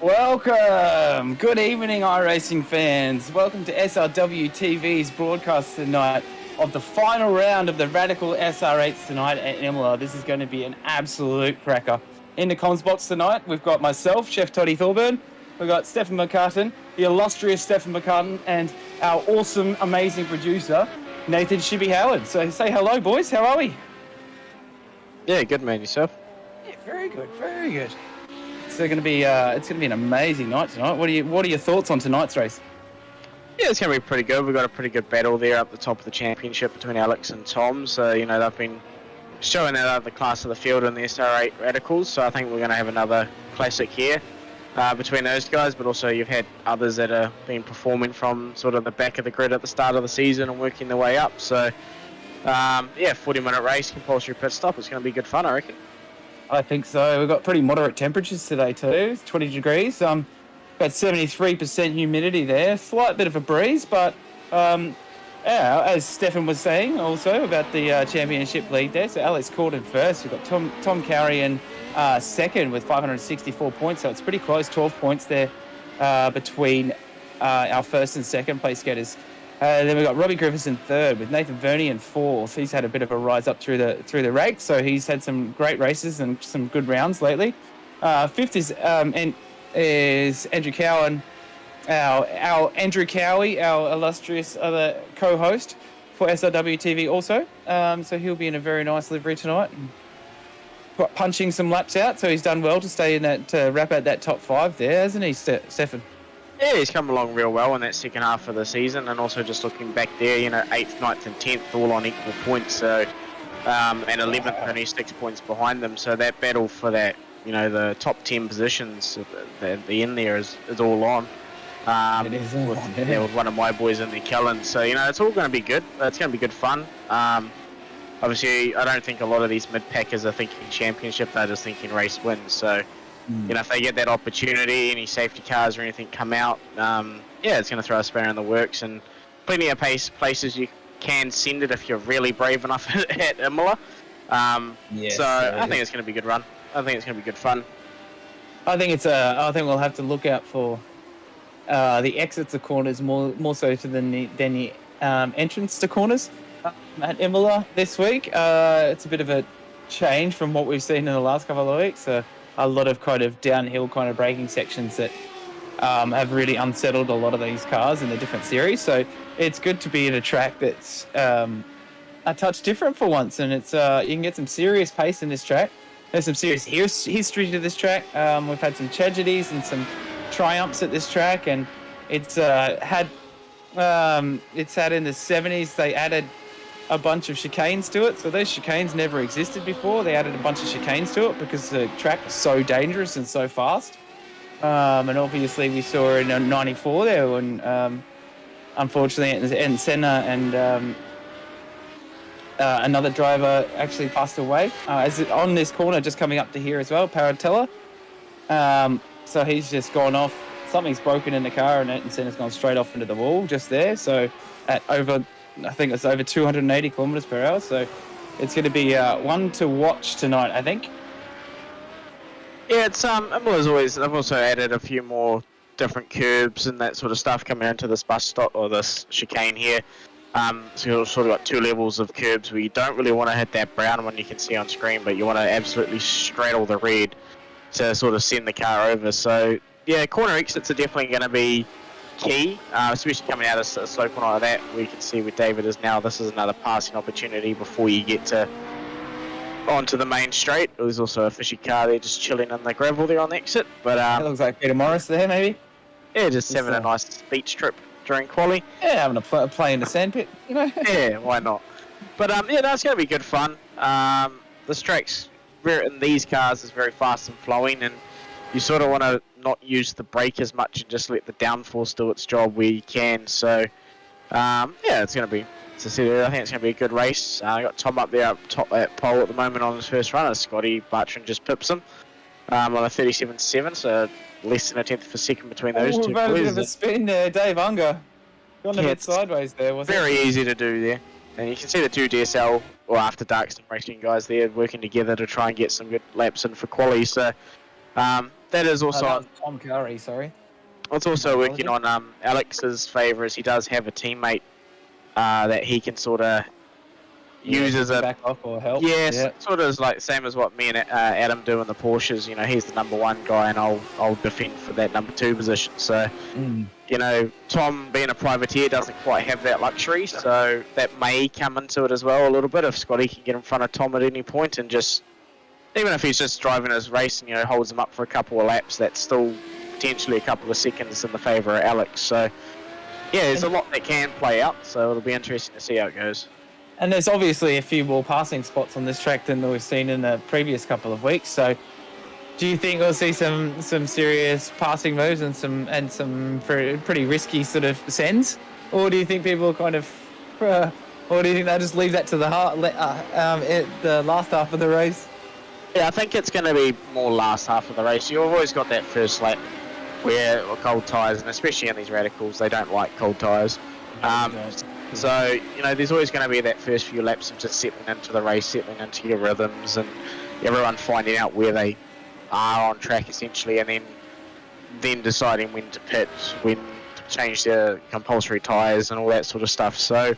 Welcome! Good evening, iRacing fans. Welcome to SRW TV's broadcast tonight of the final round of the Radical SR8s tonight at Imola. This is going to be an absolute cracker. In the comms box tonight, we've got myself, Chef Toddy Thorburn. We've got Stephen McCartan, the illustrious Stephen McCartan, and our awesome, amazing producer, Nathan Shibby Howard. So say hello, boys. How are we? Yeah, good man. Yourself? Yeah, very good, very good. It's going to be an amazing night tonight. What are your thoughts on tonight's race? Yeah, it's going to be pretty good. We've got a pretty good battle there up the top of the championship between Alex and Tom. So, they've been showing that other class of the field in the SR8 Radicals. So I think we're going to have another classic here between those guys. But also you've had others that have been performing from sort of the back of the grid at the start of the season and working their way up. So, 40-minute race, compulsory pit stop. It's going to be good fun, I reckon. I think so. We've got pretty moderate temperatures today too. It's 20 degrees. Got 73% humidity there. Slight bit of a breeze, but as Stefan was saying also about the championship lead there. So Alex called in first. We've got Tom Cowie in second with 564 points. So it's pretty close, 12 points there between our first and second place getters. Then we've got Robbie Griffiths in third with Nathan Verney in fourth. He's had a bit of a rise up through the ranks, so he's had some great races and some good rounds lately. Fifth is Andrew Cowan, our Andrew Cowie, our illustrious other co-host for SRW TV also. So he'll be in a very nice livery tonight, punching some laps out. So he's done well to stay in that, to wrap out that top five there, hasn't he, Stefan? Yeah, he's come along real well in that second half of the season, and also just looking back there, 8th, 9th and 10th all on equal points, so and 11th only 6 points behind them, so that battle for that, the top 10 positions at the end there is all on. It is all on, yeah. With one of my boys in there, Kellen, so it's all going to be good. It's going to be good fun. Obviously, I don't think a lot of these mid-packers are thinking championship, they're just thinking race wins, so if they get that opportunity, any safety cars or anything come out, it's going to throw a spanner in the works, and plenty of places you can send it if you're really brave enough at Imola. Yes, I think it's going to be a good run. I think it's going to be good fun. I think we'll have to look out for the exits of corners more so than the entrance to corners at Imola this week. It's a bit of a change from what we've seen in the last couple of weeks. A lot of kind of downhill kind of braking sections that have really unsettled a lot of these cars in the different series. So it's good to be in a track that's a touch different for once, and it's you can get some serious pace in this track. There's some serious history to this track. We've had some tragedies and some triumphs at this track, and it's had in the 70s they added a bunch of chicanes to it. So those chicanes never existed before. They added a bunch of chicanes to it because the track was so dangerous and so fast. And obviously we saw in 94 there when unfortunately and Senna and another driver actually passed away. On this corner just coming up to here as well, Paratella. So he's just gone off. Something's broken in the car and Senna's gone straight off into the wall just there. So I think it's over 280 kilometers per hour, so it's going to be one to watch tonight, I think. Yeah, it's Imola's always. I've also added a few more different curbs and that sort of stuff coming into this bus stop or this chicane here. So you've sort of got two levels of curbs where you don't really want to hit that brown one you can see on screen, but you want to absolutely straddle the red to sort of send the car over. So yeah, corner exits are definitely going to be key, especially coming out of a slow corner like that. We can see where David is now. This is another passing opportunity before you get onto the main straight. There's also a fishy car there just chilling in the gravel there on the exit. But it looks like Peter Morris there, maybe. Yeah, just having a nice beach trip during quali. Yeah, having a play in the sandpit, Yeah, why not? But it's going to be good fun. This track's in these cars is very fast and flowing, and you sort of want to not use the brake as much and just let the downforce do its job where you can. So, it's going to be, I think it's going to be a good race. I got Tom up there up top at pole at the moment on his first run, as Scotty Bartram just pips him on a 37.7, so less than a tenth of a second between those two. We've had a bit of a spin there, Dave Unger. Gone a bit sideways there, wasn't it? Very easy to do there. And you can see the two DSL or After Dark Sim Racing guys there working together to try and get some good laps in for quali. So, that is also that was Tom Curry, sorry. it's also working on Alex's favour, as he does have a teammate that he can sort of use as a back off or help. yes, sort of like same as what me and Adam do in the Porsches. You know, he's the number 1 guy, and I'll defend for that number 2 position. So, you know, Tom being a privateer doesn't quite have that luxury, so that may come into it as well a little bit. If Scotty can get in front of Tom at any point and just, even if he's just driving his race and, you know, holds him up for a couple of laps, that's still potentially a couple of seconds in the favour of Alex. So, yeah, there's a lot that can play out, so it'll be interesting to see how it goes. And there's obviously a few more passing spots on this track than we've seen in the previous couple of weeks. So, do you think we'll see some serious passing moves and some pretty risky sort of sends, or do you think people kind of, or do you think they'll just leave that to the last half of the race? Yeah, I think it's going to be more last half of the race. You've always got that first lap where cold tyres, and especially in these radicals, they don't like cold tyres. So, you know, there's always going to be that first few laps of just settling into the race, settling into your rhythms, and everyone finding out where they are on track, essentially, and then deciding when to pit, when to change their compulsory tyres and all that sort of stuff. So,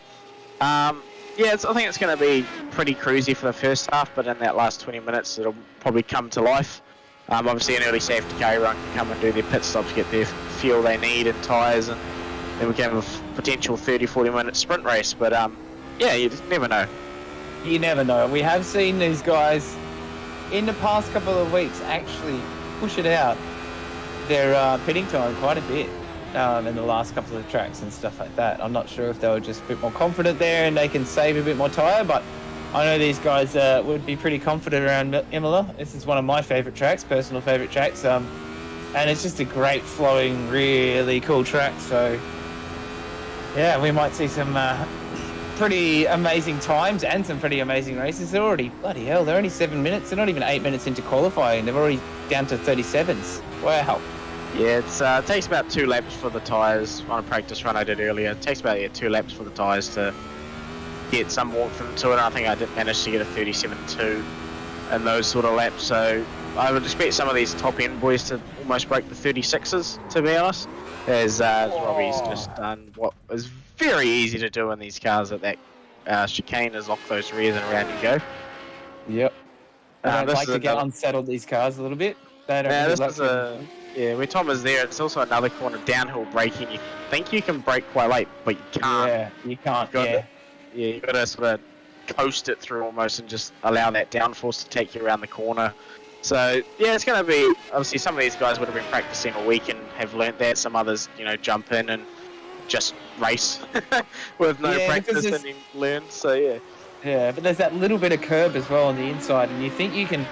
yeah, I think it's going to be pretty cruisy for the first half, but in that last 20 minutes, it'll probably come to life. Obviously, an early safety car, everyone can come and do their pit stops, get their fuel they need and tyres, and then we can have a potential 30-40 minute sprint race. But yeah, you just never know. You never know. We have seen these guys in the past couple of weeks actually push it out their pitting time quite a bit in the last couple of tracks and stuff like that. I'm not sure if they were just a bit more confident there and they can save a bit more tyre, but I know these guys would be pretty confident around Imola. This is one of my favourite tracks, personal favourite tracks, and it's just a great flowing, really cool track. So yeah, we might see some pretty amazing times and some pretty amazing races. They're already, bloody hell, they're only 7 minutes. They're not even 8 minutes into qualifying. They're already down to 37s. Wow. Yeah, it takes about 2 laps for the tyres. On a practice run I did earlier, it takes about 2 laps for the tyres to get some warmth into it. And I think I did manage to get a 37.2 in those sort of laps. So I would expect some of these top-end boys to almost break the 36s, to be honest. As Robbie's just done what is very easy to do in these cars at that chicane, is lock those rears and around you go. Yep. I'd like to get unsettled these cars a little bit. They don't yeah, when Tom is there, it's also another corner downhill braking. You think you can brake quite late, but you can't. Yeah, you can't. You've got to sort of coast it through almost and just allow that downforce to take you around the corner. So, yeah, it's going to be, obviously some of these guys would have been practicing a week and have learnt that. Some others, you know, jump in and just race with no practice and then learn. So, yeah. Yeah, but there's that little bit of curb as well on the inside, and you think you can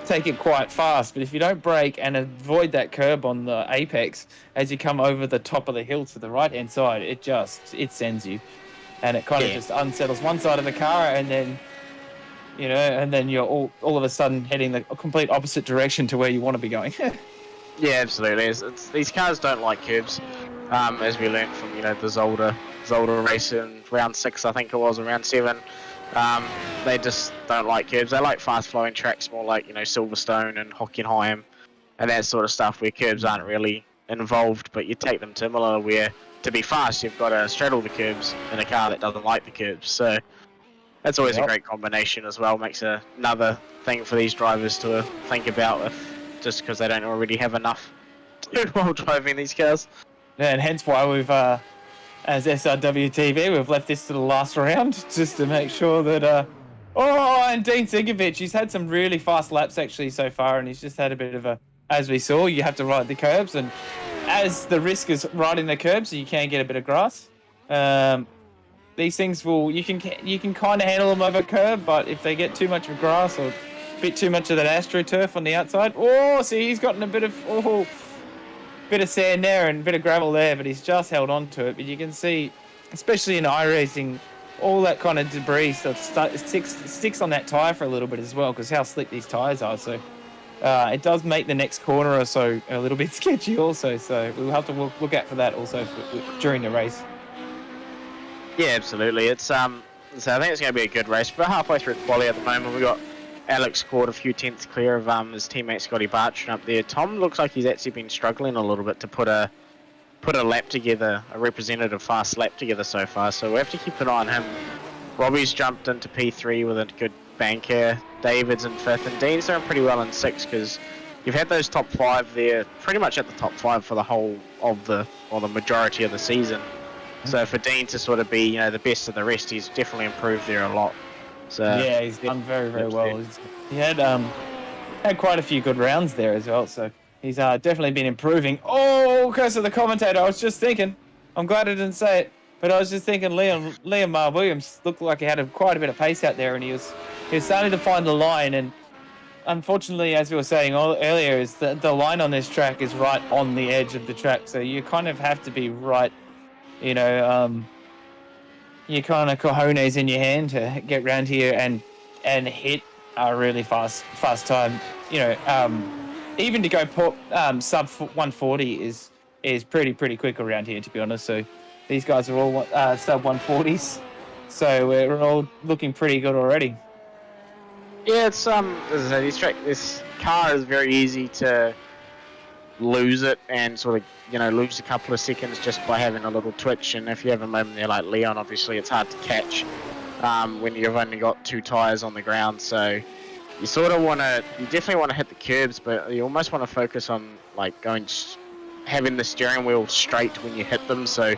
take it quite fast, but if you don't brake and avoid that curb on the apex as you come over the top of the hill to the right-hand side, it sends you. And it kind of just unsettles one side of the car, and then, you know, and then you're all of a sudden heading the complete opposite direction to where you want to be going. Yeah, absolutely. These cars don't like curbs, as we learnt from, you know, the Zolder race in round 6, I think it was, or round 7. They just don't like curbs. They like fast-flowing tracks, more like, you know, Silverstone and Hockenheim and that sort of stuff, where curbs aren't really involved. But you take them to Imola, where to be fast, you've got to straddle the curbs in a car that doesn't like the curbs. So that's always a great combination as well. Makes another thing for these drivers to think about, just because they don't already have enough to while driving these cars. Yeah, and hence why we've, as SRW TV, we've left this to the last round, just to make sure that... and Dean Sigovic, he's had some really fast laps actually so far, and he's just had a bit of a... As we saw, you have to ride the curbs, and as the risk is riding the curbs, so you can get a bit of grass. These things you can kind of handle them over curb, but if they get too much of grass or a bit too much of that AstroTurf on the outside, see, he's gotten a bit of sand there and a bit of gravel there, but he's just held on to it. But you can see, especially in iRacing, all that kind of debris sticks on that tyre for a little bit as well, because how slick these tyres are. So it does make the next corner or so a little bit sketchy also. So we'll have to look out for that also during the race. Yeah, absolutely. It's so I think it's going to be a good race. We're halfway through quali at the moment. We've got Alex scored a few tenths clear of his teammate Scotty Bartron up there. Tom looks like he's actually been struggling a little bit to put a lap together, a representative fast lap together so far. So we'll have to keep an eye on him. Robbie's jumped into P3 with a good banker. David's in 5th, and Dean's doing pretty well in 6th because you've had those top 5 there, pretty much at the top 5 for the whole of the majority of the season. So for Dean to sort of be, the best of the rest, he's definitely improved there a lot. So yeah, he's done very, very well. He had quite a few good rounds there as well, so he's definitely been improving. Oh, curse of the commentator! I was just thinking. I'm glad I didn't say it, but I was just thinking Liam Williams looked like he had quite a bit of pace out there, and he was starting to find the line. And unfortunately, as we were saying earlier, is that the line on this track is right on the edge of the track, so you kind of have to be right. You kind of cojones in your hand to get round here and hit a really fast time. Even to go sub 140 is pretty quick around here, to be honest. So these guys are all sub 140s, so we're all looking pretty good already. Yeah, it's as I say, this car is very easy to lose it and sort of lose a couple of seconds just by having a little twitch. And if you have a moment there like Leon, obviously it's hard to catch when you've only got 2 tires on the ground. So you definitely want to hit the curbs, but you almost want to focus on like having the steering wheel straight when you hit them, so